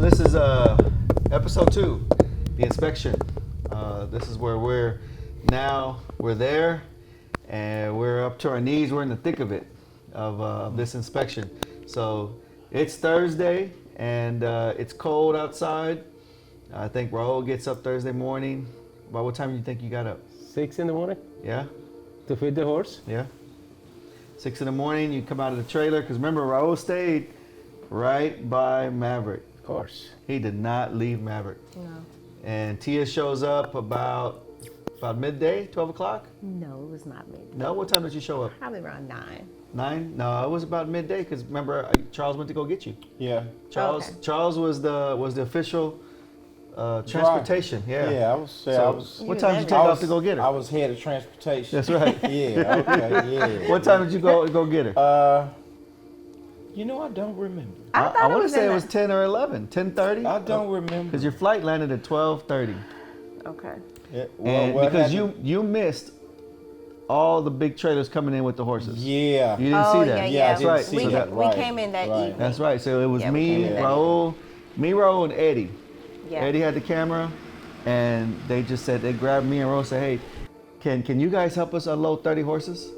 this is episode 2, the inspection. This is where we're there, and we're up to our knees. We're in the thick of it, of this inspection. So it's Thursday, and it's cold outside. I think Raul gets up Thursday morning. By what time do you think you got up? 6 in the morning Yeah? to feed the horse. Yeah. 6 in the morning, you come out of the trailer, because remember, Raul stayed right by Maverick. Of course. He did not leave Maverick. No. And Tia shows up about midday, 12 o'clock? No, it was not midday. No, what time did you show up? Probably around 9. 9? No, it was about midday, because remember, Charles went to go get you. Yeah. Charles Okay. Charles was the official transportation. Yeah. Yeah, I was. What time did you take off to go get her? I was head of transportation. That's right. Yeah. Okay. Yeah. What time did you go get her? I don't remember. I want to say it was 10 or 11, 10:30. I don't remember. Because your flight landed at 12:30. Okay. Yeah, And what because happened? you missed all the big trailers coming in with the horses. Yeah. You didn't see that. Yeah, I That's didn't right. see So that. We Right, came in that right. evening. That's right. So it was Yeah, we me, came in that Raul, and Eddie. Yeah. Eddie had the camera, and they just said, they grabbed me and Raul and said, hey, can you guys help us unload 30 horses?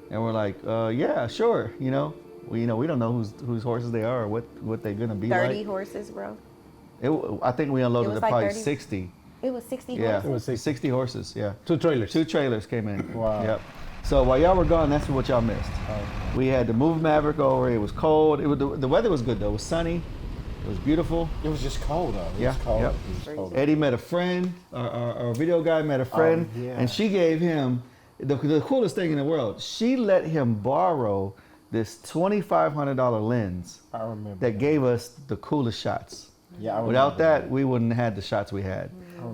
And we're like, yeah, sure. We don't know whose horses they are or what they're gonna be 30 like. horses, bro. I think we unloaded It was at probably like 30? 60. It was 60 Yeah, horses. It was 60. 60 horses. Yeah. 2 trailers. 2 trailers came in. Wow. Yep. So while y'all were gone, that's what y'all missed. We had to move Maverick over. It was cold. The weather was good though. It was sunny. It was beautiful. It was just cold though. It Yeah, was cold. yep. It was cold. Eddie met a friend. Our video guy met a friend, yeah. and she gave him the coolest thing in the world. She let him borrow this $2,500 lens I remember. that gave us the coolest shots. Yeah, I remember Without that, we wouldn't have had the shots we had.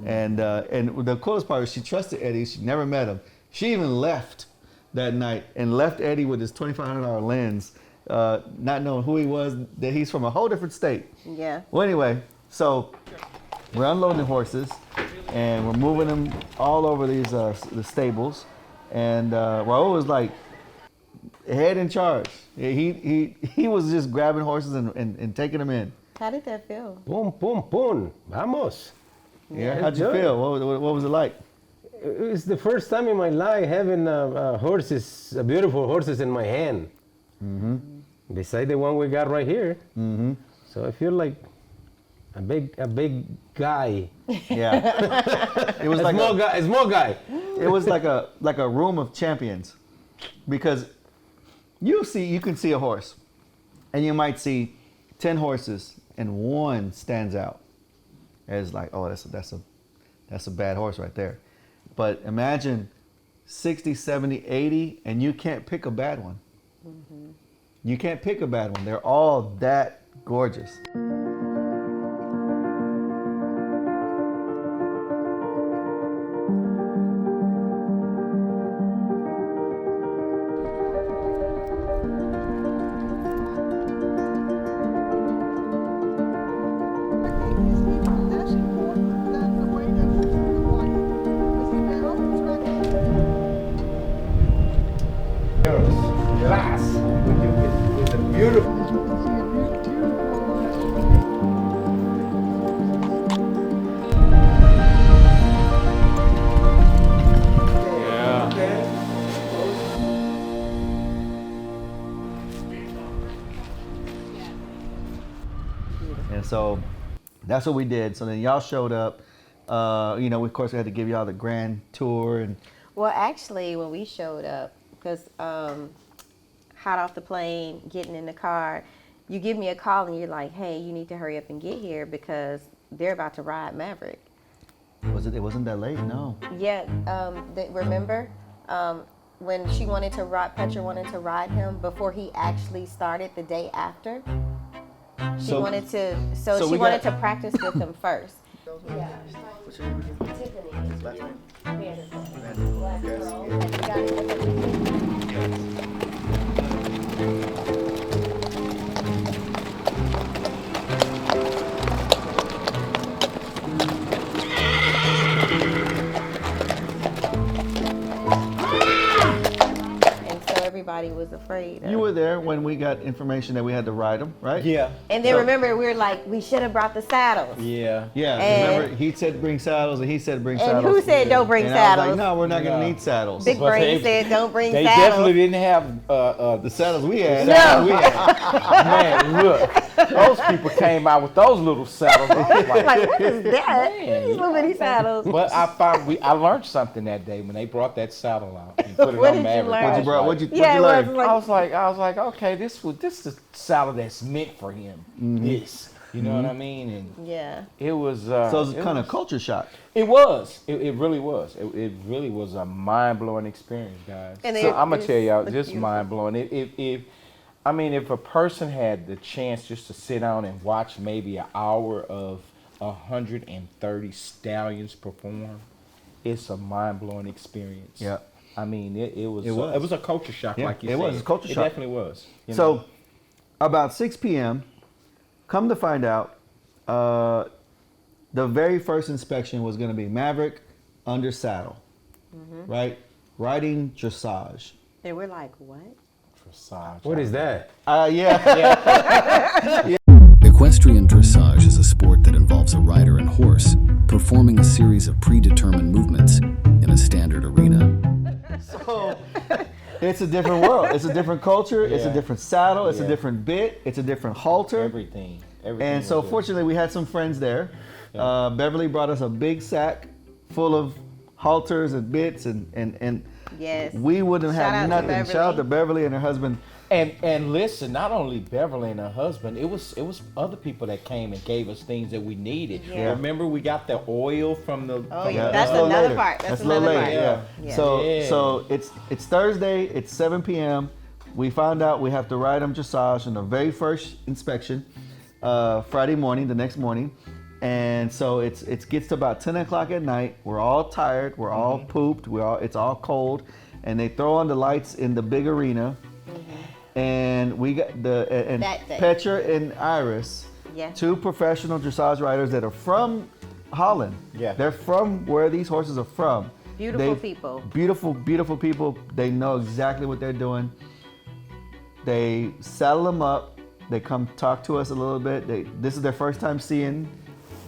And the coolest part is she trusted Eddie. She never met him. She even left that night and left Eddie with his $2,500 lens, not knowing who he was, that he's from a whole different state. Yeah. Well, anyway, so we're unloading the horses and we're moving them all over these the stables. And Raul was like head in charge. He was just grabbing horses and taking them in. How did that feel? Boom, boom, boom. Vamos. Yeah. How'd you Enjoy. feel? What was it like? It's the first time in my life having horses, beautiful horses in my hand. Mm-hmm. Beside the one we got right here. Mm-hmm. So I feel like a big guy. Yeah. It was like a small guy. it was like a room of champions, because you can see a horse, and you might see 10 horses, and one stands out as like, oh, that's a bad horse right there. But imagine 60, 70, 80, and you can't pick a bad one. Mm-hmm. You can't pick a bad one. They're all that gorgeous. Glass with the beautiful. And so that's what we did. So then y'all showed up. Of course, we had to give y'all the grand tour. And Well, actually, when we showed up, because hot off the plane, getting in the car, you give me a call and you're like, hey, you need to hurry up and get here because they're about to ride Maverick. it wasn't that late? No. Yeah, remember when she wanted to ride, Petra wanted to ride him before he actually started the day after? She So- wanted to, so she we wanted got- to practice with him first. Yeah. everybody was afraid of. You were there when we got information that we had to ride them, right? Yeah. And then So- remember, we were like, we should have brought the saddles. Yeah. Yeah. And- Remember, he said bring saddles, and he said bring And saddles. who said don't bring and I was saddles? like, no, we're not going No. to need saddles. Big But Brain they- said don't bring They saddles. definitely didn't have The saddles we had. No. We had. man, look. Those people came out with those little saddles. I was like, Like, what is that? Man, These little bitty saddles. but I learned something that day when they brought that saddle out and put it What on did you Maverick. learn? I What'd you, was bro? like- What'd you Yeah, it was learn? like, I was like, okay, this is the saddle that's meant for him. This, you know what I mean? And yeah. it was. So it was kind of culture shock. It was. It really was. It really was a mind blowing experience, guys. And So it- I'm gonna it's tell y'all, look just beautiful. mind blowing. If a person had the chance just to sit down and watch maybe an hour of 130 stallions perform, it's a mind blowing experience. Yeah. I mean, it was. It was. It was a culture shock, Yeah, like you it said. was a culture shock. It definitely was. you know. So about 6 p.m., come to find out, the very first inspection was going to be Maverick under saddle, right? Riding dressage. And we're like, what? Dressage. What is that? Yeah. Equestrian dressage is a sport that involves a rider and horse performing a series of predetermined movements in a standard arena. So it's a different world. It's a different culture. It's a Yeah. different saddle. It's a Yeah. different bit. It's a different halter. Everything. And so was fortunately, we had some friends there. Beverly brought us a big sack full of halters and bits, and Yes. we wouldn't Shout out have to nothing. Beverly. Shout out to Beverly and her husband. And listen, not only Beverly and her husband, it was other people that came and gave us things that we needed. Yeah. Remember, we got the oil from the. Oh, from yeah. the- That's a little another later. part. That's a little another later. part. Yeah. Yeah. So Yeah. so it's Thursday. It's 7 p.m. We found out we have to ride them dressage in the very first inspection, Friday morning, the next morning. And so it gets to about 10 o'clock at night. We're all tired. We're all pooped. It's all cold. And they throw on the lights in the big arena. And we got and That day. Petra and Iris, Yeah. two professional dressage riders that are from Holland. Yeah. They're from where these horses are from. Beautiful people. Beautiful, beautiful people. They know exactly what they're doing. They saddle them up. They come talk to us a little bit. This is their first time seeing.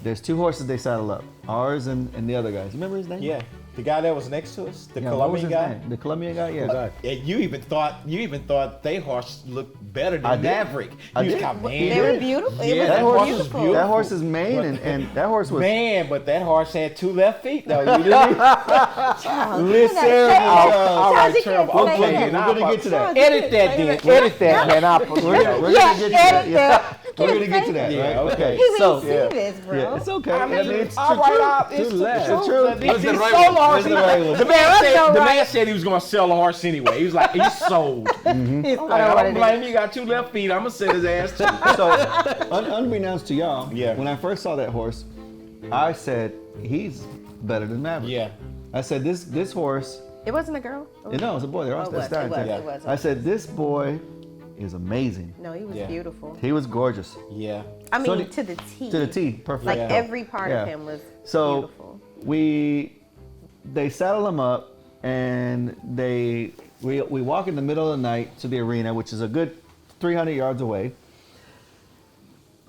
There's two horses they saddle up. Ours and the other guys. Remember his name? Yeah, the guy that was next to us, the Yeah, what was Colombian his guy. name? The Colombian guy. Yeah. And you even thought they horse looked better I than did. Maverick. I You did. got, man, They were beautiful. It Yeah, was That horse, beautiful. that horse's mane and that horse was. Man, but that horse had two left feet though. You didn't? Child, you Listen, gotta say that. all right, Child, you Trevor. can't say Okay, that. we're gonna get to that. Edit that, then. Edit that, man. I'll put We're it gonna, out. we're Yeah, gonna get to that. edit Yeah. that. We're gonna get to that. Yeah, right? okay. You So ain't see this, bro. yeah, it's okay. I mean, it's all the right, truth. Op, it's Too the late. truth. It's the truth. It's What's the sold right the one? horse. What's the right one? The man said no the right. man said he was gonna sell the horse anyway. He was like, he's sold. I Like, know I what don't it blame you. You got two left feet. I'm gonna sell his ass too. So, unbeknownst to y'all, Yeah. when I first saw that horse, I said he's better than Maverick. Yeah. I said this horse. It wasn't a girl? No, it's a boy. They're Oh, all it was, stallions. it was, Yeah. it was. I said this boy is amazing. No, he was Yeah. beautiful. He was gorgeous Yeah. I mean, So to the T. to the T. Perfect. Like Yeah. every part Yeah. of him was So beautiful. they saddle him up and we walk in the middle of the night to the arena, which is a good 300 yards away.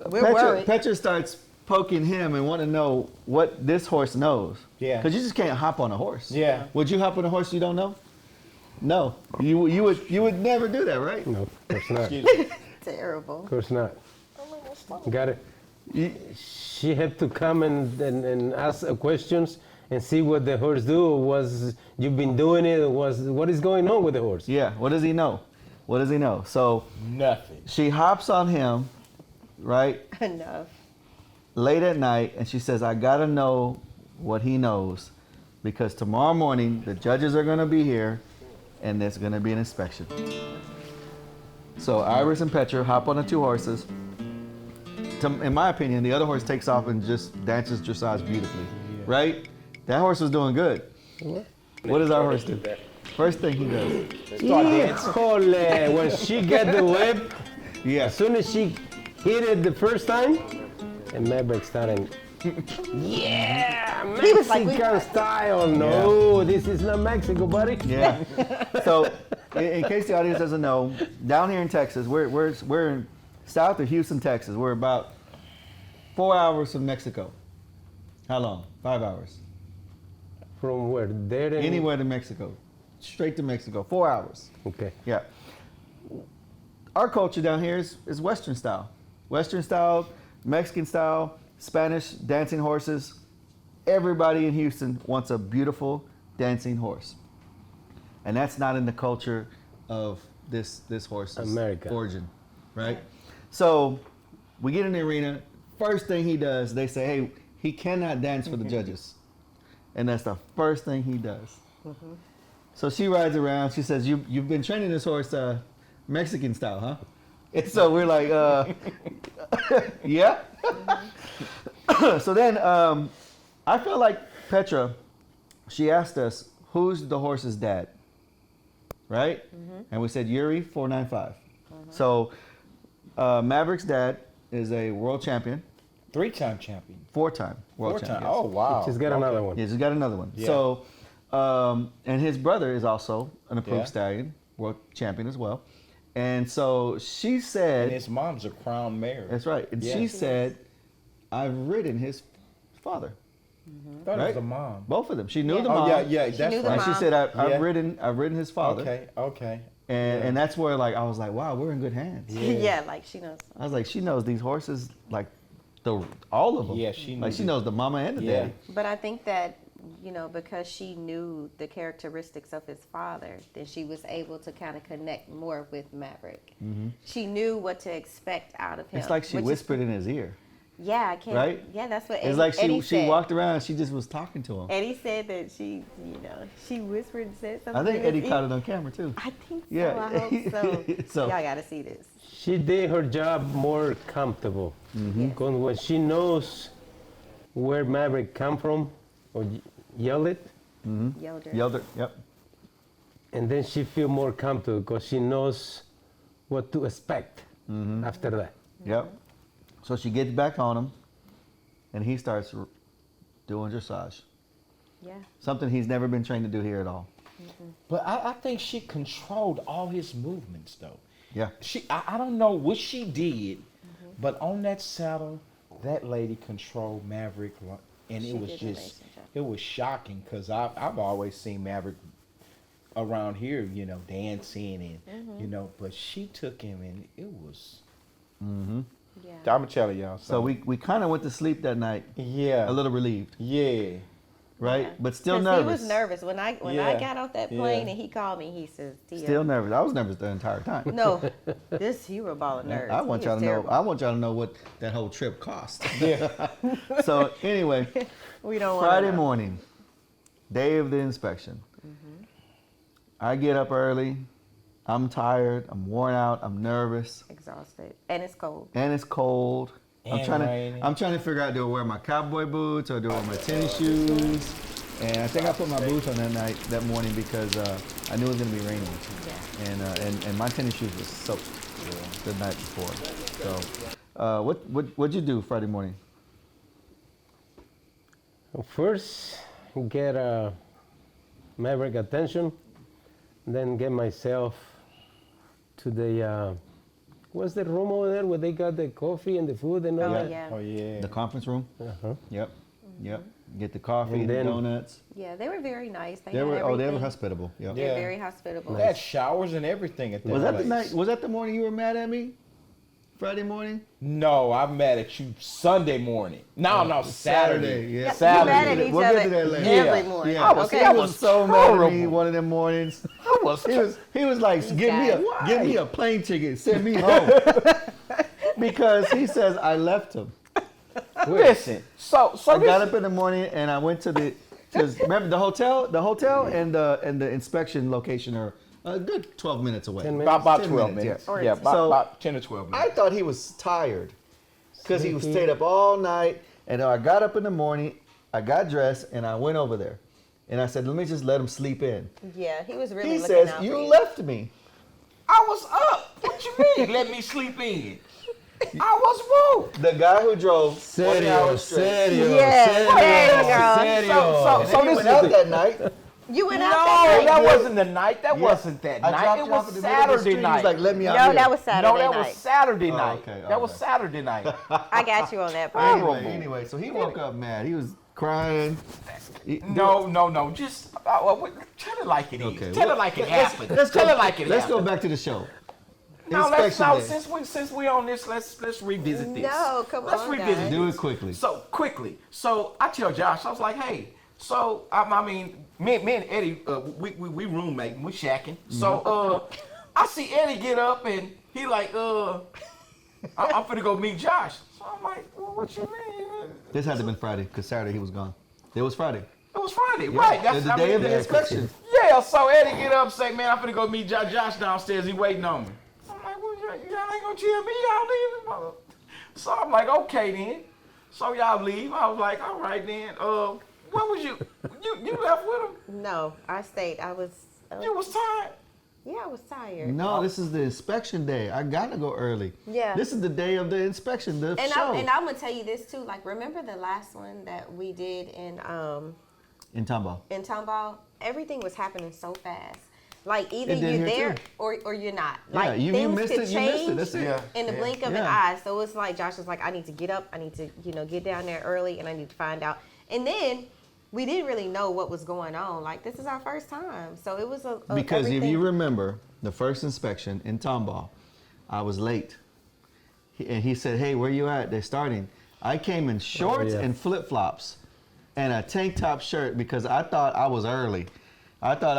We're worried. Petra starts poking him and want to know what this horse knows. Yeah. Because you just can't hop on a horse. Yeah. Would you hop on a horse you don't know? No. You would never do that, right? No, of course not. Excuse me. Terrible. Of course not. Got it. You- She had to come and ask questions and see what the horse do. Was you've been doing it? What is going on with the horse? yeah. What does he know? What does he know? So Nothing. she hops on him, right? Enough. Late at night, and she says, I gotta know what he knows because tomorrow morning the judges are gonna be here and there's gonna be an inspection. So Iris and Petra hop on the two horses. In my opinion, the other horse takes off and just dances dressage beautifully, right? That horse was doing good. What does our horse do? First thing he does. Híjole, when she got the whip, Yeah. as soon as she hit it the first time, and Maverick started, yeah, He was like, Mexican style. No, this is not Mexico, buddy. Yeah. So in case the audience doesn't know, down here in Texas, we're in south of Houston, Texas. We're about 4 hours from Mexico. How long? 5 hours. From where? There and Anywhere to Mexico. Straight to Mexico. 4 hours. Okay. Yeah. Our culture down here is Western style. Western style, Mexican style, Spanish dancing horses. Everybody in Houston wants a beautiful dancing horse. And that's not in the culture of this horse's America. origin, right? So we get in the arena. First thing he does, they say, hey, he cannot dance for the judges. And that's the first thing he does. So she rides around. She says, you've been training this horse Mexican style, huh? And so we're like, yeah. So then I felt like Petra, she asked us, who's the horse's dad? Right? And we said Yuri 495. So Maverick's dad is a world champion. 3-time champion. 4-time world 4-time. champion. Oh, wow. She's got another one. Yeah, he's got another one. Yeah. So, and his brother is also an approved Yeah. stallion, world champion as well. And so she said, And his mom's a crown mare. that's right. And Yeah. she said, I've ridden his father. I thought it Right? was the mom. Both of them. She knew Yeah. the Oh, mom. yeah, that's knew the And right. she mom. said, Yeah. I've ridden his father. Okay. And that's where like I was like, wow, we're in good hands. Yeah, like she knows. I was like, she knows these horses like all of them. Yeah, she like knew she the- knows the mama and the Yeah. daddy. But I think that, because she knew the characteristics of his father, then she was able to kind of connect more with Maverick. She knew what to expect out of him. It's like she which is- whispered in his ear. Yeah, I can't. Right? Yeah, that's what It's Eddie, like Eddie she said. walked around and she just was talking to him. Eddie said that she whispered and said something. I think in Eddie his caught ear. it on camera too. I think so. Yeah. I hope so. So- Y'all got to see this. She did her job more comfortable. Because when she knows where Maverick come from, or yell it, Yelder. Yelled. Yep. and then she feel more comfortable because she knows what to expect after that. Yep. So she gets back on him, and he starts doing dressage. Yeah. Something he's never been trained to do here at all. But I think she controlled all his movements, though. Yeah. I don't know what she did, but on that saddle, that lady controlled Maverick, and She it was did an just, amazing job. it was shocking because I've always seen Maverick around here, dancing and but she took him and it was. Yeah. I'm gonna tell y'all. So we kind of went to sleep that night yeah, a little relieved, yeah. right? Yeah. But still 'Cause nervous. He was nervous when I Yeah. got off that plane Yeah. and he called me. He says, "Tia, Still nervous. I was nervous the entire time. no, you were a ball of nerves. I want He y'all was to know. terrible. I want y'all to know what that whole trip cost. Yeah. So anyway, We don't want Friday morning, day of the inspection. I get up early. I'm tired. I'm worn out. I'm nervous, exhausted, and it's cold. and it's cold. And raining. I'm trying to figure out, do I wear my cowboy boots or do I wear my tennis shoes? And I think I put my boots on that morning because I knew it was gonna be raining, Yeah. and my tennis shoes were soaked the night before. So, what'd you do Friday morning? First, get Maverick attention, then get myself to the, what's the room over there where they got the coffee and the food and all Oh, that? yeah. Oh yeah. The conference room. Uh-huh. Yep. Get the coffee And and the then- donuts. Yeah, they were very nice. They They had were everything. hospitable. Yep. They're Yeah. very hospitable. They had showers and everything at that Was that the place. night? Was that the morning you were mad at me? Friday morning? No, I'm mad at you Sunday morning. No, Saturday. Yeah. Yeah, Saturday. you're mad at each We'll other get to that later. every Yeah. morning. Yeah, I was- okay. he that was was so mad at me horrible. one of them mornings. He was like, These give guys. me a plane ticket, send me home. Because he says I left him. Listen, so I this- got up in the morning and I went to because remember the hotel and the inspection location are a good 12 minutes away. 10 minutes. about 10 12 minutes, minutes. yeah. Yeah, So- about 10 to 12 minutes. I thought he was tired because he stayed up all night. And I got up in the morning, I got dressed, and I went over there. And I said, let me just let him sleep in. Yeah, he was really He looking says, out you for you. left me. I was up. What you mean? Let me sleep in. I was woke. The guy who drove 40 Serio, hours straight. serio, Yes, serio, there you go. serio. And then he went out that night You went out No, that that night? wasn't the night. That Yeah. wasn't that I night. dropped It you off was in the middle of the Saturday street. night. He's like, let me out No, here. that was Saturday No, that night. was Saturday Oh, night. okay, That was okay. Saturday night. I got you on that part. Anyway, so he woke up mad. He was crying. No. Just tell it like it is. Okay, Tell well, it like it happened. Let's Tell go, it like it Let's happened. go back to the show. No, let's Inspection day. since we on this, let's revisit this. No, come let's on, revisit guys. this. Do it quickly. So quickly. So I tell Josh, I was like, hey. So I mean, me and Eddie, we roommate, we shacking. So I see Eddie get up and he like, I'm finna go meet Josh. So I'm like, well, what you mean? This had to have been Friday because Saturday he was gone. It was Friday. It was Friday, right? That's the day of the inspection. Yeah, so Eddie get up and say, man, I'm finna go meet Josh downstairs. He waiting on me. I'm like, well, y'all ain't gonna chill me. Y'all leaving, mother. So I'm like, okay then. So y'all leave. I was like, all right then. What was you left with him? No, I stayed. I was You was tired. yeah, I was tired. No, this is the inspection day. I gotta go early. Yeah. This is the day of the inspection, the And show. I'm gonna tell you this too. Like, remember the last one that we did in Tomball. Tomball? Everything was happening so fast. Like either It did you're here there too. or you're not. Yeah, Like you things missed could it. You missed it. change That's it. Yeah. in the blink of an Yeah. eye. So it's like Josh was like, I need to get up. I need to get down there early, and I need to find out. And then we didn't really know what was going on. Like this is our first time, so it was a Because if everything- you remember the first inspection in Tomball, I was late. And he said, hey, where you at? They're starting. I came in shorts yeah. and flip-flops and a tank top shirt because I thought I was early. I thought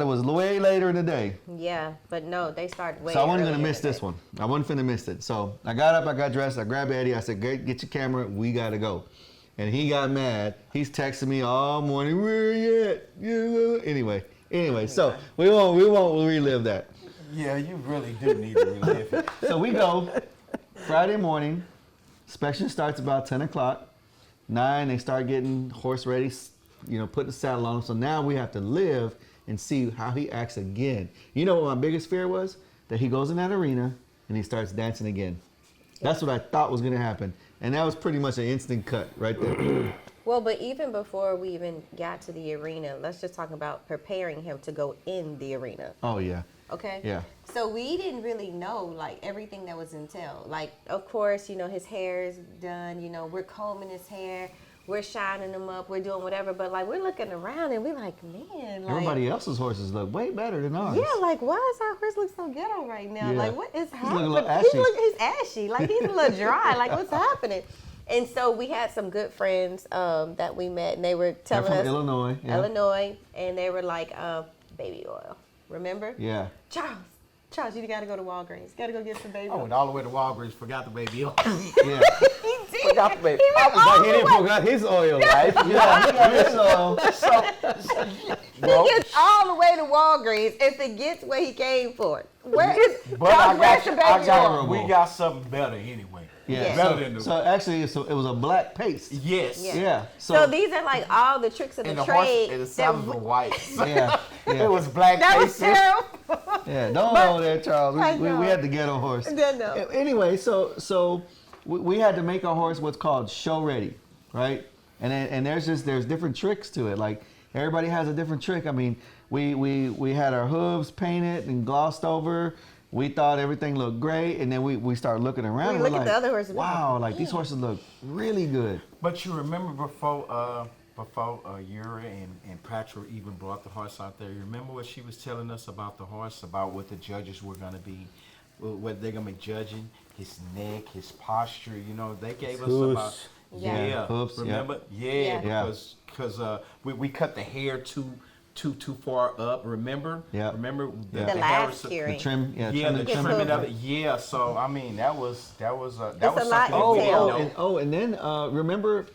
it was way later in the day. Yeah, but no, they started way. So I wasn't earlier gonna miss today. this one. I wasn't finna miss it. So I got up, I got dressed, I grabbed Eddie, I said, "Great, get your camera, we gotta go." And he got mad. He's texting me all morning, where you at? Anyway, so we won't relive that. Yeah, you really do need to relive it. So we go Friday morning. Inspection starts about 10 o'clock. 9, they start getting horse ready, put the saddle on him. So now we have to live and see how he acts again. You know what my biggest fear was? That he goes in that arena and he starts dancing again. That's what I thought was gonna happen. And that was pretty much an instant cut right there. Well, but even before we even got to the arena, let's just talk about preparing him to go in the arena. Oh yeah. Okay. Yeah. So we didn't really know like everything that was entailed. Like, of course, his hair is done. We're combing his hair, we're shining him up, we're doing whatever. But like, we're looking around and we're like, man, like, Everybody else's horses look way better than ours. yeah, like why does our horse look so ghetto right now? Yeah. Like, what is looking a happening? little ashy. He's ashy. Like he's a little dry. Like what's happening? And so we had some good friends that we met, and they were They're telling from us Illinois. Yeah. Illinois, and they were like, baby oil. Remember? Yeah. Charles, you gotta go to Walgreens. You gotta go get some baby I oil. went all the way to Walgreens, forgot the baby oil. Yeah. He did. Forgot the baby. He went all He the didn't way. forgot his oil, right? Yeah. So He gets all the way to Walgreens and forgets what he came for. Where is But Charles, where's the baby oil? we got something better anyway. yeah. Yeah. Better than So actually, it was a black paste. Yes. Yeah. Yeah. So these are like all the tricks of And the the horse, trade. and the that saddles were white. Yeah. It was black that was faces. terrible. Yeah, don't go there, Charles. I We know. had to get a horse. No. Anyway, so we had to make our horse what's called show ready, right? And there's different tricks to it. Like everybody has a different trick. I mean, we had our hooves painted and glossed over. We thought everything looked great, and then we started looking around. We and look we're at like, the other horses and be wow, like, like these horses look really good. But you remember before Yura and Patra even brought the horse out there, you remember what she was telling us about the horse, about what the judges were going to be, what they're going to be judging, his neck, his posture, they gave us Hooves. about, Yeah. Hooves, yeah. remember? Yeah. Because we cut the hair too far up, remember? Yeah. Remember? Yeah. The hair last was- hearing. The trim, Yeah, trim the and trim. trimming of it. Yeah, so I mean that was a was lot something that to we tell. didn't know. and then remember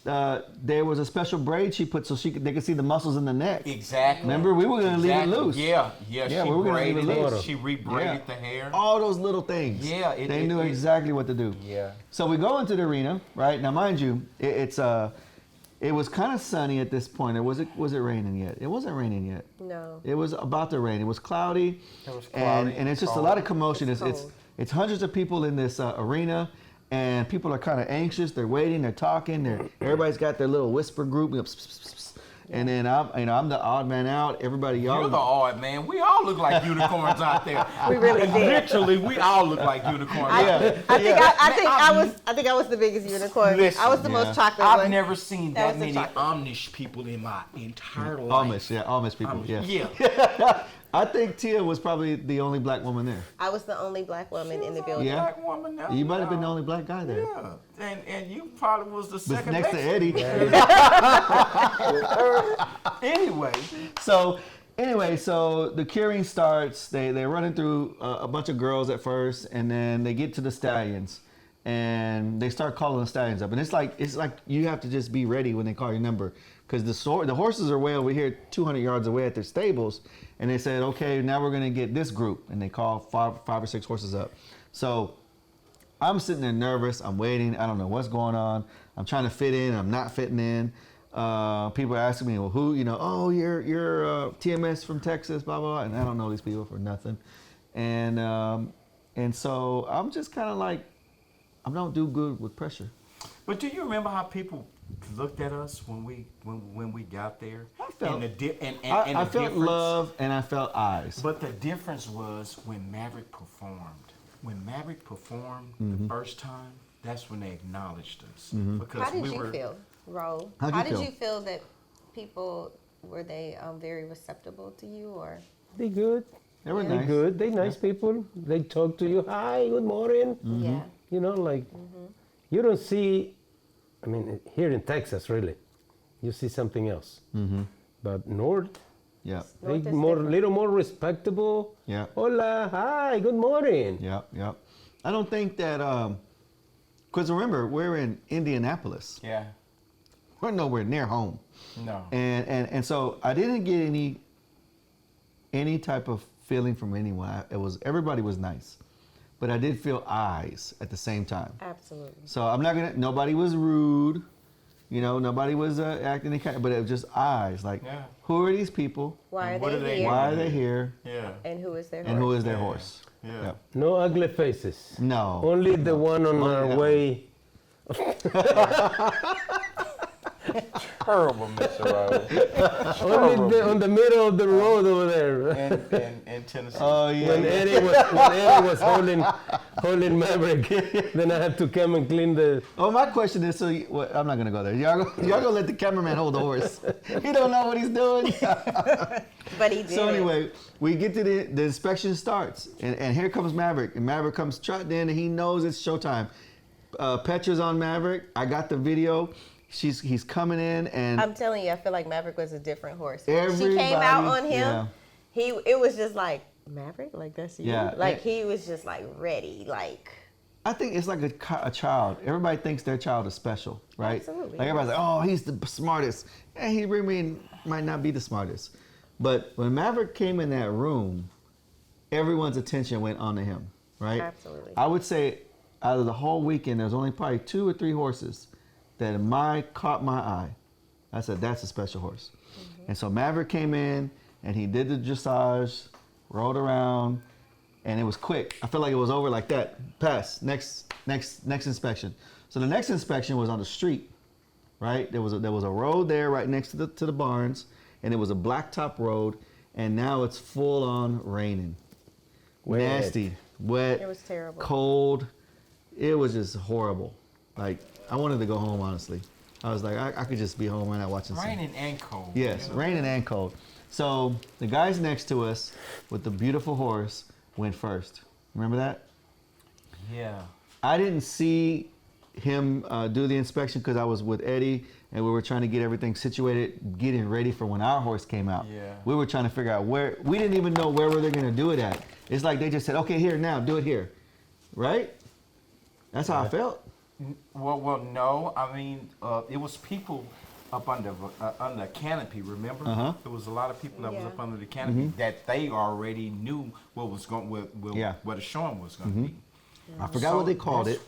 there was a special braid she put so they could see the muscles in the neck. Exactly. Remember, we were gonna leave it loose. Yeah. Yeah, She we were gonna leave it braided loose. She re-braided Yeah. the hair. All those little things. Yeah, they knew exactly what to do. Yeah. So we go into the arena, right? Now, mind you, it was kind of sunny at this point. Or was it raining yet? It wasn't raining yet. No. It was about to rain. It was cloudy. It was cloudy, and it's just a cold. lot of commotion. It's It's cold. it's hundreds of people in this arena, and people are kind of anxious. They're waiting. They're talking. Everybody's got their little whisper group. And then I'm the odd man out. Everybody, y'all. You're the odd man. We all look like unicorns out there. We really did. Literally, we all look like unicorns. I think I was the biggest unicorn. Listen, I was the most chocolate I've one. never seen That that was the many chocolate. Amish people in my entire life. Amish people. Yeah. Yeah. I think Tia was probably the only black woman there. I was the only black woman in the building. Yeah. Black woman now. You might have been the only black guy there. Yeah. And you probably was the But second next to Mexican. Eddie. Anyway, so the curing starts. They're running through a bunch of girls at first, and then they get to the stallions, and they start calling the stallions up. And it's like you have to just be ready when they call your number, because the horses are way over here, 200 yards away at their stables, and they said, okay, now we're gonna get this group, and they call five or six horses up. So I'm sitting there nervous. I'm waiting. I don't know what's going on. I'm trying to fit in. I'm not fitting in. People are asking me, well, who, oh, you're TMS from Texas, blah, blah, blah. And I don't know these people for nothing. And so I'm just kind of like, I don't do good with pressure. But do you remember how people looked at us when we got there? I felt, and I the felt difference- love and I felt eyes. But the difference was when Maverick performed. When Maverick performed Mm-hmm. the first time, that's when they acknowledged us. Because How did we you were, feel, Ro? How'd you How did feel? you feel that people, were they very receptible to you, or? They good. They were They nice. good. They nice people. They talk to you. Hi, good morning. Mm-hmm. Yeah. You know, like you don't see. I mean, here in Texas, really, you see something else. Mm-hmm. But North, Yeah. they North is more different. little more respectable. Yeah. Hola, hi, good morning. Yep. I don't think that, because remember, we're in Indianapolis. yeah, We're nowhere near home. no. And so I didn't get any type of feeling from anyone. Everybody was nice, but I did feel eyes at the same time. Absolutely. So I'm not gonna. Nobody was rude, Nobody was acting any kind. But it was just eyes. Like, Yeah. who are these people? Why are What they, are they- here? Why are they here? Yeah. And who is their And who horse? is their Yeah. horse? Yeah. Yep. No ugly faces. No. Only the one on Only our that way. Terrible, Mr. Rose. Only on the middle of the road over there. in Tennessee. Oh yeah. When Eddie was holding Maverick, then I had to come and clean the. Oh, my question is, I'm not gonna go there. Y'all gonna let the cameraman hold the horse? He don't know what he's doing. But he did. So anyway, we get to the inspection starts, and here comes Maverick, and Maverick comes trotting in, and he knows it's showtime. Petra's on Maverick. I got the video. He's coming in, and I'm telling you, I feel like Maverick was a different horse. Everybody- She came out on him. yeah. It was just like, Maverick, like that's you. Yeah. Like he was just like ready, like. I think it's like a child. Everybody thinks their child is special, right? Absolutely. Like everybody's like, oh, he's the smartest. And he really might not be the smartest. But when Maverick came in that room, everyone's attention went onto him, right? Absolutely. I would say out of the whole weekend, there's only probably 2 or 3 horses that caught my eye. I said, that's a special horse. Mm-hmm. And so Maverick came in and he did the dressage, rode around, and it was quick. I felt like it was over like that. Pass. Next inspection. So the next inspection was on the street, right? There was a road there right next to the barns, and it was a blacktop road, and now it's full on raining. Wet. Nasty, wet. It was terrible. Cold. It was just horrible. Like, I wanted to go home, honestly. I was like, I could just be home right now watching some. Raining and cold. Yes, you know? raining and cold. So the guys next to us with the beautiful horse went first. Remember that? Yeah. I didn't see him do the inspection because I was with Eddie and we were trying to get everything situated, getting ready for when our horse came out. Yeah. We were trying to figure out where, we didn't even know where were they going to do it at. It's like they just said, okay, here, now, do it here. Right? That's how I felt. Well, no. I mean, it was people up under canopy. Remember, Uh-huh. there was a lot of people that was Yeah. up under the canopy that they already knew what was going, Yeah. what the showing was going to be. I forgot So what they called it.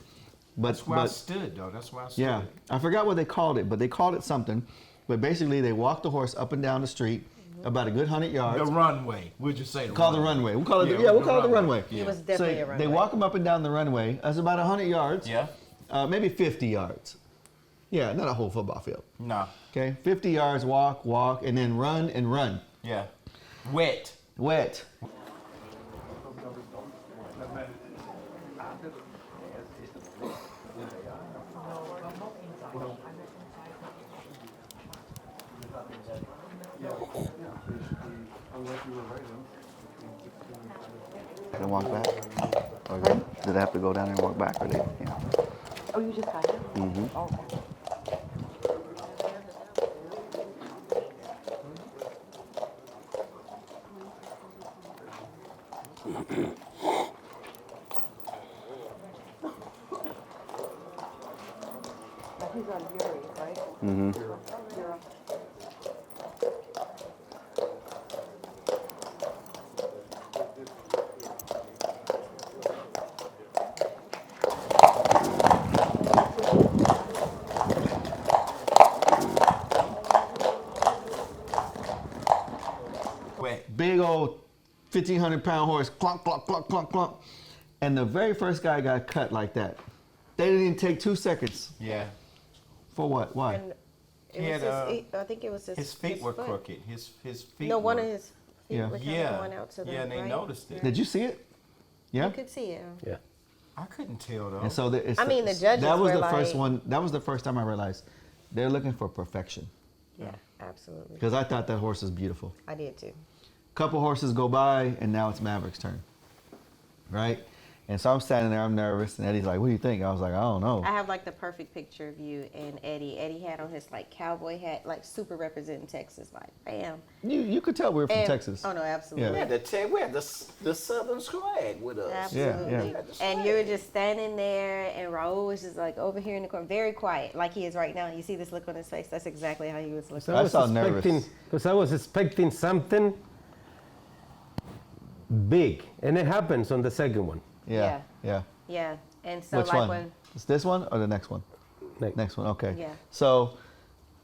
But, That's where I stood, though. That's where I stood. yeah, I forgot what they called it, but they called it something. But basically, they walked the horse up and down the street about a good 100 yards. The runway. We'll just say Call the runway. We'll call it. We'll call it the runway. It was So definitely a runway. they walk them up and down the runway. That's about 100 yards. Yeah. Maybe 50 yards. Yeah, not a whole football field. No. Okay, 50 yards, walk, and then run and run. Yeah. Wet. Wet. And walk back? Or did they have to go down and walk back? Or they, yeah. Oh, you just got it? Mm-hmm. Oh, okay. Now he's on Yuri, right? Mm-hmm. Yuri. Wet. Big old 1,500-pound horse, clunk, clunk, clunk, clunk, clunk. And the very first guy got cut like that. They didn't even take 2 seconds. Yeah. For what? Why? And it He was had, I think it was His feet were foot. crooked. His feet. No, one were, of his feet Yeah. were kind Yeah. of going out to the Yeah, and they right. noticed it. Did you see it? Yeah. You could see it. Yeah. I couldn't tell though. And so it's I mean, the judges that was were the first like- one. That was the first time I realized they're looking for perfection. Yeah, absolutely. Because I thought that horse was beautiful. I did too. Couple horses go by, and now it's Maverick's turn. Right? And so I'm standing there, I'm nervous, and Eddie's like, "What do you think?" I was like, "I don't know." I have like the perfect picture of you and Eddie. Eddie had on his like cowboy hat, like super representing Texas, like bam. You could tell we were from And- Texas. Oh no, absolutely. Yeah. we had the Southern swag with us. Absolutely. Yeah. And you were just standing there, and Raul was just like over here in the corner, very quiet, like he is right now. You see this look on his face? That's exactly how he was looking. I saw nervous. Because I was expecting something big, and it happens on the second one. Yeah. Yeah. Yeah. And so Which like one? when It's this one or the next one? Like, Next one. Okay. Yeah. So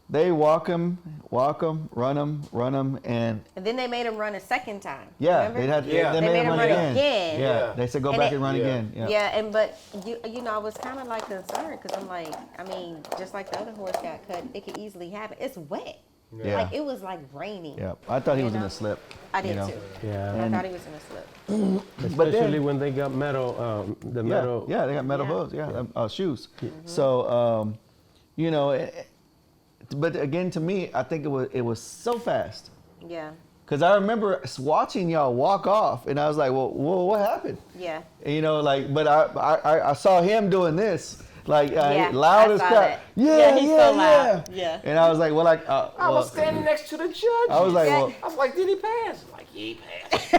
they walk him, run him, and and then they made him run a second time. yeah, remember? they had Yeah. they They made him run again. again. Yeah. Yeah. They said go And back it- and run Yeah. again. Yeah. Yeah, and but you know I was kind of like concerned because I'm like, I mean, just like the other horse got cut, it could easily happen. It's wet. Yeah. Like it was like raining. Yeah. I thought he was You in know? a slip. I did you know? too. yeah. I And- thought he was in a slip. But Especially then- when they got metal, the Yeah, metal. yeah, they got metal Yeah. hooves, yeah, shoes. So, you know, but again, to me, I think it was so fast Yeah, because I remember watching y'all walk off, and I was like, well, what happened? yeah. And, you know, like, but I saw him doing this, like Yeah, loud I as saw crap. that. Yeah, Yeah, he's so yeah. loud. Yeah. And I was like, well, like, I was standing next to the judge. I was like, Yeah. well, I was like, did he pass? Like, he passed.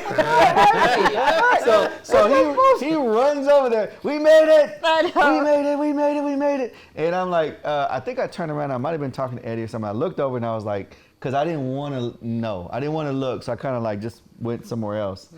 so he runs over there. We made it. I know. We made it. And I'm like, I think I turned around. I might have been talking to Eddie or something. I looked over and I was like, because I didn't want to know. I didn't want to look. So I kind of like just went somewhere else.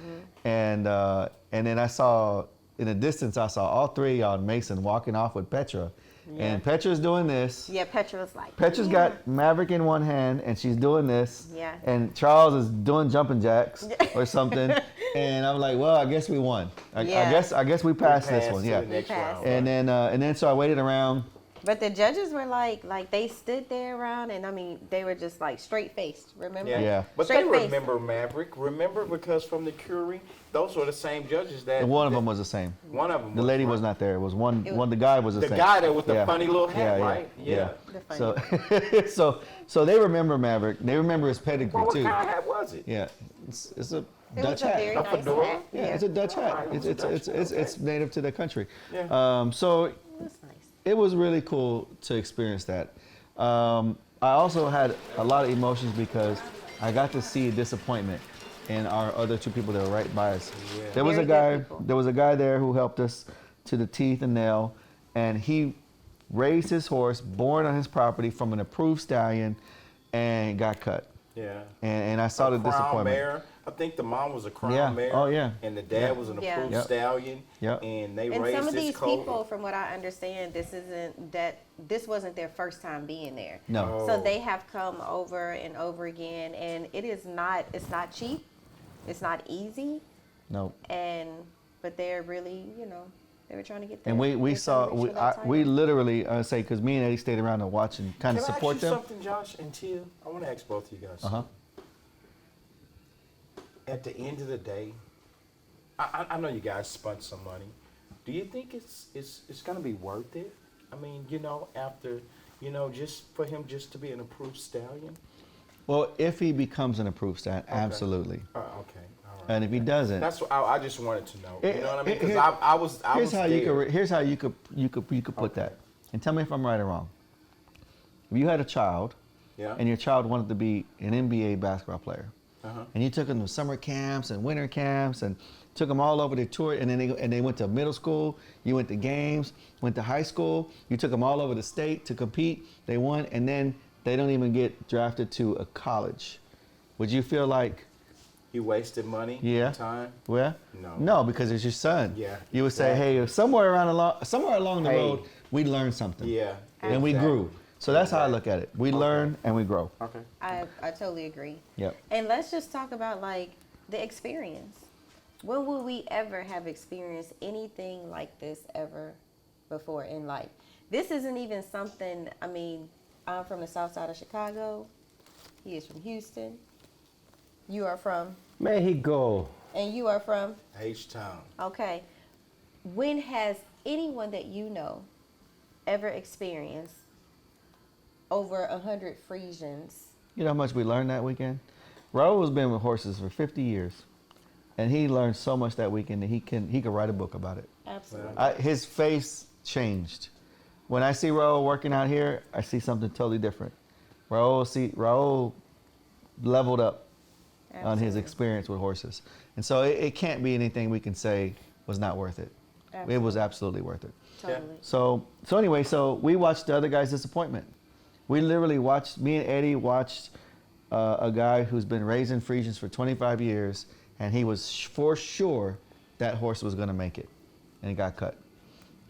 And then I saw, in the distance, I saw all three of y'all and Mason walking off with Petra. And Petra's doing this. Yeah, Petra was like. Petra's got Maverick in one hand and she's doing this. Yeah. And Charles is doing jumping jacks or something. And I'm like, well, I guess we won. Yeah. I guess we passed this one. to Yeah. the next passed. round. And then so I waited around. But the judges were like they stood there around, and I mean, they were just like straight faced. Remember? Yeah. But Straight they face. remember Maverick. Remember because from the Curie, those were the same judges that. And one of that- them was the same. One of them. The lady was not there. It was one. The guy was the The same. guy there with the Yeah. funny little hat, Yeah, right? Yeah. The funny So they remember Maverick. They remember his pedigree Well, what too. kind of hat was it? Yeah. It's a It Dutch was a hat. very A nice fedora? hat. Yeah, it's a Dutch hat. Alright, It's native to the country. Yeah. So It was nice. it was really cool to experience that. I also had a lot of emotions because I got to see disappointment in our other two people that were right by us. There was Very a good guy. people. There was a guy there who helped us to the teeth and nail, and he raised his horse, born on his property from an approved stallion, and got cut. Yeah. And I saw the Crown disappointment. mare. I think the mom was a crown Yeah. mare. Oh, yeah. And the dad was an Yeah. approved Yep. stallion. Yep. And they And raised some of this these colt. people, from what I understand, this wasn't their first time being there. No. So they have come over and over again, and it's not cheap, it's not easy, No. but they're really, They were trying to get. And we they're saw trying to reach for that we title. literally say because me and Eddie stayed around to watch and kind of Can support I ask you them. something, Josh and Tia? I want to ask both of you guys. Uh-huh. At the end of the day, I know you guys spent some money. Do you think it's going to be worth it? I mean, after, just for him just to be an approved stallion? Well, if he becomes an approved stallion, absolutely. Okay. All right. And if he doesn't, That's what I just wanted to know. You know what I mean? Because Here- I was here's how you scared. could here's how you could put that. And tell me if I'm right or wrong. If you had a child, Yeah. and your child wanted to be an NBA basketball player, Uh-huh. and you took them to summer camps and winter camps and took them all over the tour, and then they went to middle school, you went to games, went to high school, you took them all over the state to compete, they won, and then they don't even get drafted to a college. Would you feel like, You wasted money, yeah, time. well, No. because it's your son. Yeah, You would say, exactly. hey, somewhere along the Hey. road, we learned something. Yeah. And we exactly. grew. So that's how I look at it. We learn and we grow. Okay. I totally agree. Yep. And let's just talk about like the experience. When will we ever have experienced anything like this ever before in life? This isn't even something, I mean, I'm from the south side of Chicago. He is from Houston. You are from, Mexico. and you are from, H-Town. okay. When has anyone that you know ever experienced over 100 Frisians? You know how much we learned that weekend? Raul has been with horses for 50 years. And he learned so much that weekend that he could write a book about it. Absolutely. His face changed. When I see Raul working out here, I see something totally different. Raul leveled up on his Absolutely. experience with horses. And so it can't be anything we can say was not worth it. It was absolutely worth it. Totally. So anyway, so we watched the other guy's disappointment. We literally watched, me and Eddie watched a guy who's been raising Frisians for 25 years, and he was for sure that horse was going to make it, and he got cut.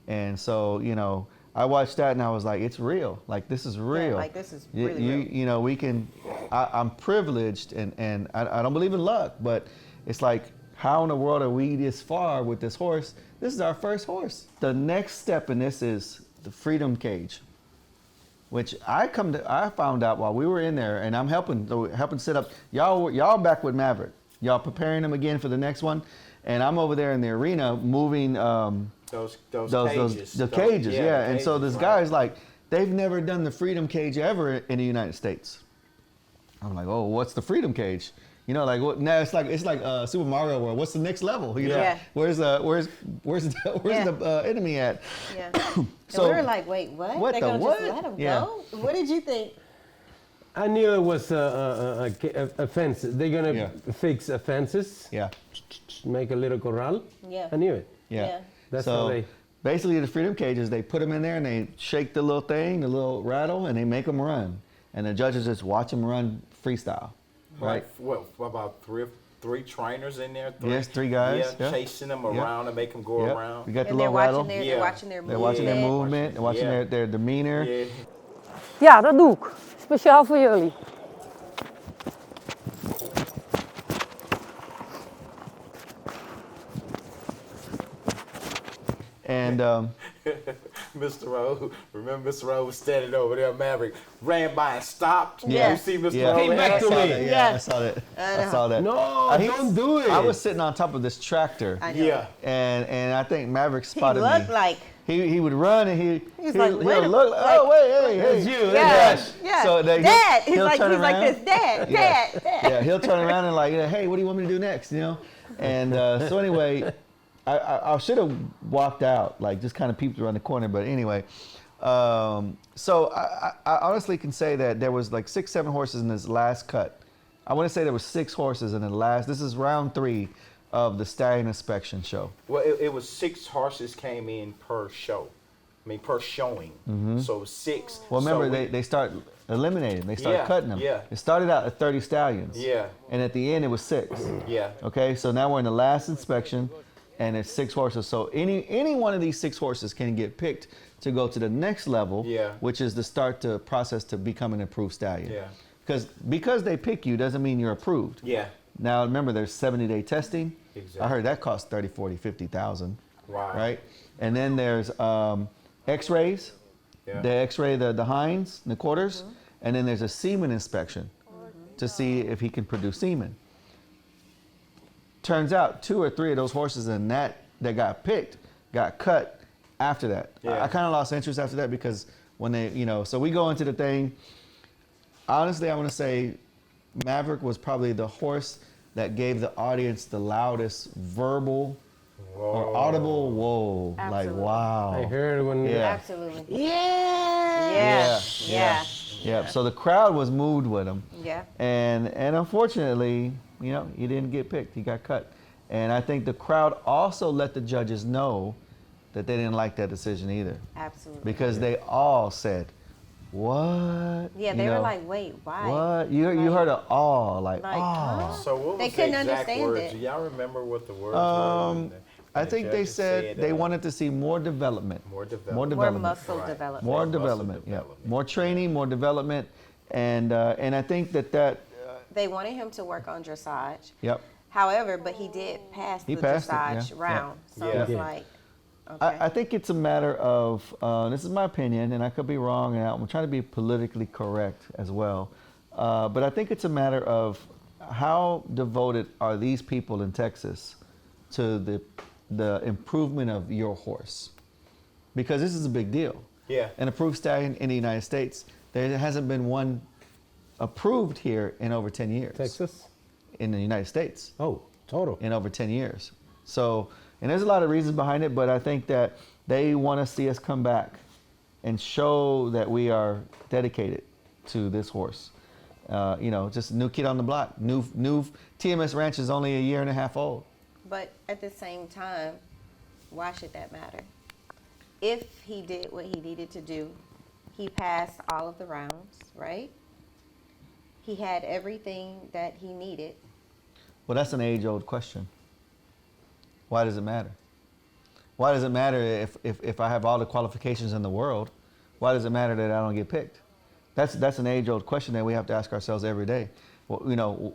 And so, I watched that and I was like, it's real. Like, this is real. like, this is really real. You know, we can, I'm privileged, and I don't believe in luck, but it's like, how in the world are we this far with this horse? This is our first horse. The next step in this is the freedom cage, which I found out while we were in there, and I'm helping set up. Y'all back with Maverick. Y'all preparing him again for the next one, and I'm over there in the arena moving Those cages. cages. Cages, yeah. And so cages, this right. guy's like, they've never done the freedom cage ever in the United States. I'm like, oh, what's the freedom cage? Like what? Now it's like Super Mario World. What's the next level? You know, Yeah. where's the enemy at? Yeah. So and we were like, wait, what? what They're the gonna what? just let him Yeah. go? What did you think? I knew it was a fence. They're gonna Yeah. fix fences, Yeah, make a little corral. Yeah. I knew it. yeah. Yeah. That's so how they. basically, the freedom cages, they put them in there and they shake the little thing, the little rattle, and they make them run. And the judges just watch them run freestyle, right? Like, what about three trainers in there? Yes, 3 guys, yeah. Chasing them Yeah. around and make them go Yep. around. You got the And they're little rattle. watching their, Yeah. they're watching their They're watching their movement, they're watching Yeah. their demeanor. Yeah. Ja, dat doe ik. Speciaal voor jullie. And Mr. Rowe, remember Mr. Rowe was standing over there, Maverick, ran by and stopped. Yeah. You see Mr. yeah, Rowe? Came back I to saw me. that, yeah, Yeah. I saw that. I saw that. No, He- don't do it. I was sitting on top of this tractor, I know. Yeah. and I think Maverick He spotted looked me. like, He would run and was like, wait he'll a- look like, oh wait, hey, That's hey. you. yeah, That's yeah. So they- Dad. he'll He's turn like around. this, Dad, Yeah. Dad, Dad. Yeah, he'll turn around and like, hey, what do you want me to do next? And so anyway, I should have walked out, like just kind of peeped around the corner. But anyway, so I honestly can say that there was like 6, 7 horses in this last cut. I want to say there was 6 horses in the last. This is round 3 of the stallion inspection show. Well, it was 6 horses came in per show. I mean, per showing. So it was 6. Well, remember So they start eliminating. They start Yeah, cutting them. yeah. It started out at 30 stallions. Yeah. And at the end it was 6. Yeah. Okay, so now we're in the last inspection, and it's 6 horses. So any one of these 6 horses can get picked to go to the next level, Yeah. which is to start the process to become an approved stallion. Yeah. Because they pick you doesn't mean you're approved. Yeah. Now remember, there's 70-day testing. I Exactly. heard that costs 30, 40, 50,000. Wow. right? And then there's X-rays. Yeah. They X-ray the hinds, the quarters, and then there's a semen inspection to see if he can produce semen. Turns out 2 or 3 of those horses in that got picked got cut after that. Yeah. I kind of lost interest after that because when they, so we go into the thing. Honestly, I want to say Maverick was probably the horse that gave the audience the loudest verbal or audible whoa. Like, Absolutely. wow. I heard when Yeah. Absolutely. Yeah. Yeah. So the crowd was moved with him. Yeah. And unfortunately, he didn't get picked. He got cut. And I think the crowd also let the judges know that they didn't like that decision either. Absolutely. Because they all said, what? Yeah, they were like, wait, why? What? You heard an awe, like Like, awe. huh? So what They was the couldn't exact understand words? it. Do y'all remember what the words were? when I the think they judges said they that? wanted to see more development. More development. More More development. muscle Right. development. More Muscle development, yeah. development. More training, more development. And I think that They wanted him to work on dressage. yep. However, but he did pass He the passed it, dressage yeah, round. So Yeah. it's Yeah. like, okay. I think it's a matter of, this is my opinion, and I could be wrong, and I'm trying to be politically correct as well. But I think it's a matter of how devoted are these people in Texas to the improvement of your horse? Because this is a big deal. Yeah. An approved stallion in the United States, there hasn't been one approved here in over 10 years. Texas. In the United States. Oh, total. In over 10 years. So, and there's a lot of reasons behind it, but I think that they want to see us come back and show that we are dedicated to this horse. Just a new kid on the block. New TMS Ranch is only a year and a half old. But at the same time, why should that matter? If he did what he needed to do, he passed all of the rounds, right? He had everything that he needed. Well, that's an age-old question. Why does it matter? Why does it matter if I have all the qualifications in the world? Why does it matter that I don't get picked? That's an age-old question that we have to ask ourselves every day. Well,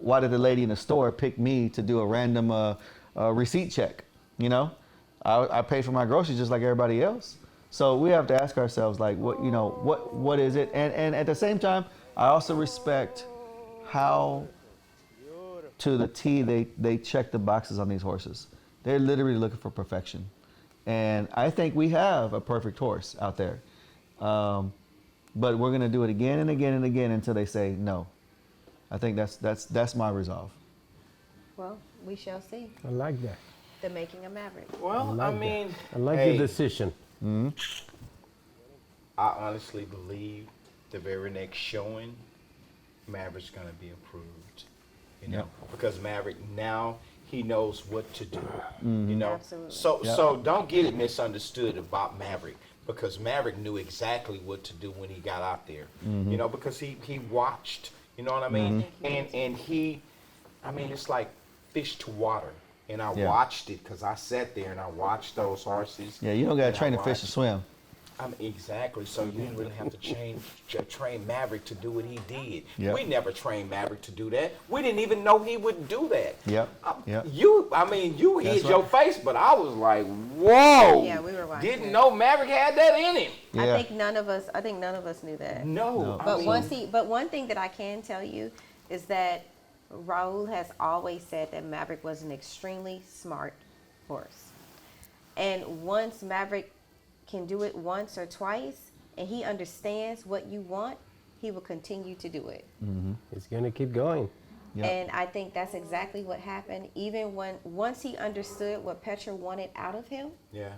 why did the lady in the store pick me to do a random receipt check? I pay for my groceries just like everybody else. So we have to ask ourselves, like, what is it? And at the same time, I also respect how to the T they check the boxes on these horses. They're literally looking for perfection. And I think we have a perfect horse out there. But we're going to do it again and again and again until they say no. I think that's my resolve. Well, we shall see. I like that. The making of Maverick. Well, like I that. mean, I like hey, the decision. I honestly believe the very next showing, Maverick's gonna be approved. Yep. Because Maverick now he knows what to do. Absolutely. So Yep. so don't get it misunderstood about Maverick, because Maverick knew exactly what to do when he got out there. Because he watched. You know what I mean? And he, I mean, it's like fish to water. And I Yeah. watched it because I sat there and I watched those horses. Yeah, you don't got and to I train a fish to watched- swim. Exactly. So you didn't really have to train Maverick to do what he did. Yep. We never trained Maverick to do that. We didn't even know he would do that. Yep. Yep. You That's hid right. your face, but I was like, whoa. Yeah, we were watching Didn't it. know Maverick had that in him. Yeah. I think none of us knew that. No. I But mean, one thing that I can tell you is that Raul has always said that Maverick was an extremely smart horse. And once Maverick can do it once or twice and he understands what you want, he will continue to do it. It's gonna keep going. Yep. And I think that's exactly what happened. Even once he understood what Petra wanted out of him, yeah.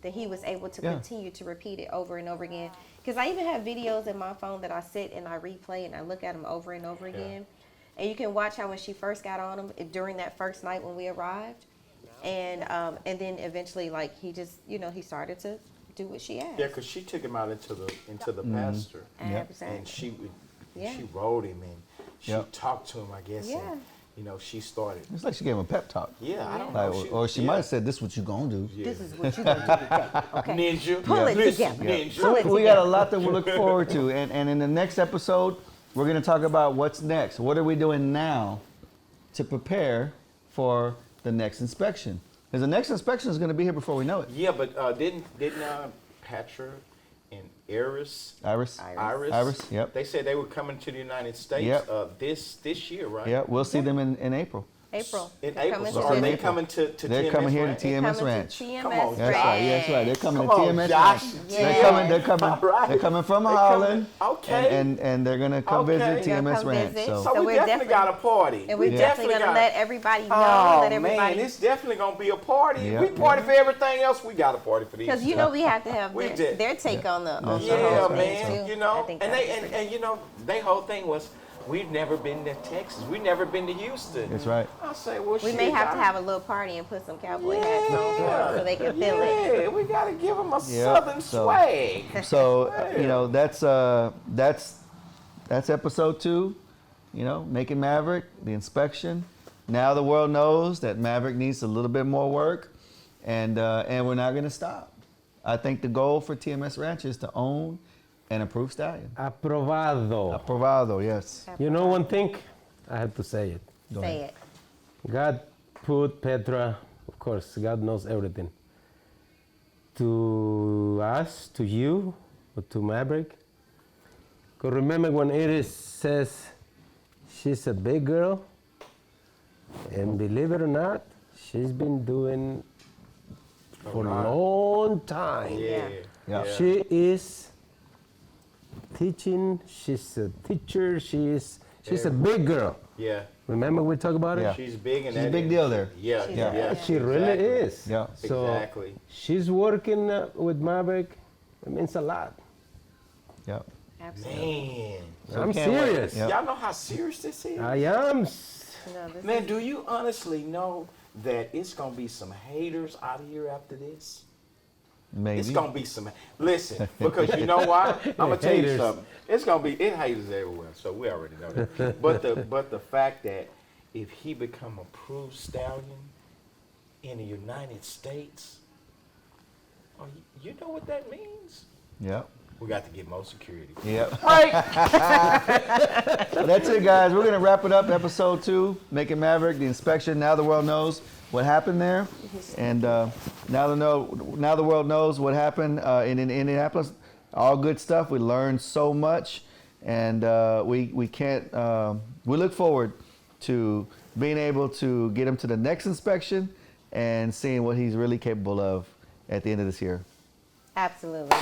that he was able to Yeah. continue to repeat it over and over again. Because I even have videos in my phone that I sit and I replay and I look at them over and over again. And you can watch how when she first got on him during that first night when we arrived, and then eventually like he just he started to do what she asked. Yeah, because she took him out into the pasture. Yep. Exactly. And she Yeah. rode him and she Yep. talked to him, I guess. Yeah. And, she started. It's like she gave him a pep talk. Yeah, I don't Like, know. or she might have said, "This is what you gonna do." Yeah. This is what you're gonna do today. Okay. Ninja. Pull it Listen, together. Ninja. Pull it We got a together. lot that we look forward to, and in the next episode, we're going to talk about what's next. What are we doing now to prepare for the next inspection? Because the next inspection is going to be here before we know it. Yeah, but didn't Patra and Iris, Iris, yep. they said they were coming to the United States Yep. this year, right? Yeah, we'll see them in April. April. In They're April. coming So to are TMS they Ranch. coming to They're TMS coming here to Ranch? They're TMS coming Ranch. to TMS Come on, That's right. Yes, right. They're coming Come to on, TMS Josh. Ranch. Yeah. They're Right. coming from They Holland. coming. Okay. And they're gonna come Okay. visit They're gonna TMS come Ranch. visit. So So we we're definitely got a party. And we're Yeah. definitely going to got- let everybody know. Oh let everybody. man, it's definitely gonna be a party. Yeah. We party for everything else. We got a party for these. Because you know we have to have We their, did. their take on the That's whole Yeah, thing man. too. You know, I think and that's- they and you know, their whole thing was we've never been to Texas. We've never been to Houston. that's right. I say, well, we shit, may have to I- have a little party and put some cowboy hats on for them so they can feel it. Yeah, we gotta give them a Yeah, southern so- swag. So you know that's episode 2. You know, making Maverick, the inspection. Now the world knows that Maverick needs a little bit more work, and we're not going to stop. I think the goal for TMS Ranch is to own an approved stallion. Aprobado. Aprobado, yes. You know one thing? I have to say it. Go Say ahead. it. God put Petra, of course, God knows everything. To us, to you, or to Maverick. Because remember when Iris says she's a big girl, and believe it or not, she's been doing for a long time. Yeah. Yeah. She is teaching, she's a teacher, she's a big girl. Yeah. Remember we talked about it? Yeah. She's big in She's a that big deal there. Yeah, She's yeah, a- yeah. She really is. Yeah. So Exactly. she's working with Maverick. It means a lot. Yeah. Absolutely. Man. I'm can't wait. serious. Yeah. Y'all know how serious this is? I am. No, this Man, is- do you honestly know that it's gonna be some haters out of here after this? Maybe. It's gonna be some. Listen, because you know why? I'm gonna tell you Haters. something. It's gonna be haters everywhere. So we already know that. but the fact that if he become a approved stallion in the United States, oh, you know what that means? Yeah. We got to get more security. Yeah. Right. Well, that's it, guys. We're gonna wrap it up. Episode 2, making Maverick, the inspection. Now the world knows what happened there, and now the world knows what happened in Indianapolis. All good stuff. We learned so much, and we can't. We look forward to being able to get him to the next inspection and seeing what he's really capable of at the end of this year. Absolutely.